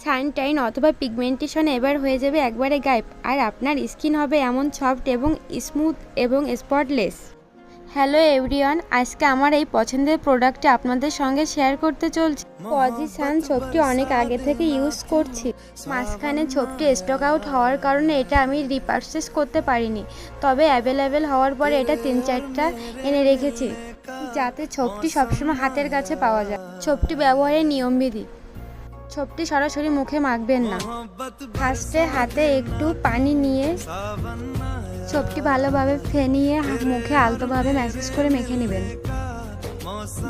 সানটাইন অথবা পিগমেন্টেশন এবার হয়ে যাবে একবারে গায়েব, আর আপনার স্কিন হবে এমন সফট এবং স্মুথ এবং স্পটলেস। হ্যালো এভরিওয়ান, আজকে আমার এই পছন্দের প্রোডাক্টটি আপনাদের সঙ্গে শেয়ার করতে চলছি। পজিশন সোপটি অনেক আগে থেকে ইউজ করছি। মাঝখানে সোপটি স্টক আউট হওয়ার কারণে এটা আমি রিপারচেস করতে পারিনি, তবে অ্যাভেলেবেল হওয়ার পরে এটা 3-4টা এনে রেখেছি যাতে সোপটি সবসময় হাতের কাছে পাওয়া যায়। সোপটি ব্যবহারের নিয়মবিধি: সোপটি সরাসরি মুখে মাখবেন না। ফার্স্টে হাতে একটু পানি নিয়ে সোপটি ভালোভাবে ফেনিয়ে মুখে আলতোভাবে ম্যাসাজ করে মেখে নেবেন।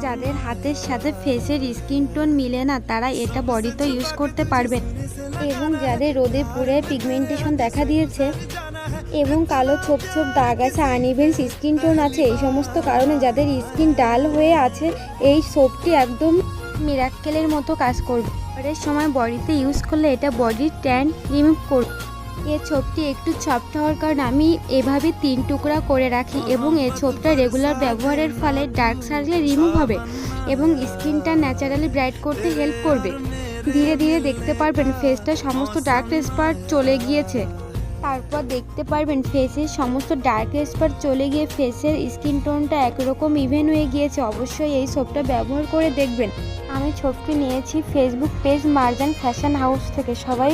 যাদের হাতের সাথে ফেসের স্কিন টোন মিলে না তারা এটা বডিতে ইউজ করতে পারবেন, এবং যাদের রোদে পুড়ে পিগমেন্টেশন দেখা দিয়েছে এবং কালো ছোপ ছোপ দাগ আছে, আনইভেন স্কিন টোন আছে, এই সমস্ত কারণে যাদের স্কিন ডাল হয়ে আছে এই সোপটি একদম মিরাক্কেলের মতো কাজ করবে। পরের সময় বডিতে ইউজ করলে এটা বডির ট্যান রিমুভ করবে। এই ছোপটি একটু সফট হওয়ার কারণে আমি এভাবে 3 টুকরা করে রাখি, এবং এই ছোপটা রেগুলার ব্যবহারের ফলে ডার্ক সার্কেল রিমুভ হবে এবং স্কিনটা ন্যাচারালি ব্রাইট করতে হেল্প করবে। ধীরে ধীরে দেখতে পারবেন ফেসটা সমস্ত ডার্ক স্পট চলে গিয়েছে। তারপর দেখতে পারবেন ফেসের সমস্ত ডার্ক স্পট চলে গিয়ে ফেসের স্কিন টোনটা একরকম ইভেন হয়ে গিয়েছে। অবশ্যই এই সোপটা ব্যবহার করে দেখবেন। আমি সোপটি নিয়েছি Facebook page Marjan fashion house থেকে। সবাই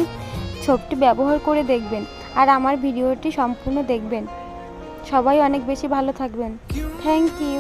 সোপটি ব্যবহার করে দেখবেন আর আমার ভিডিওটি সম্পূর্ণ দেখবেন। সবাই অনেক বেশি ভালো থাকবেন। Thank you.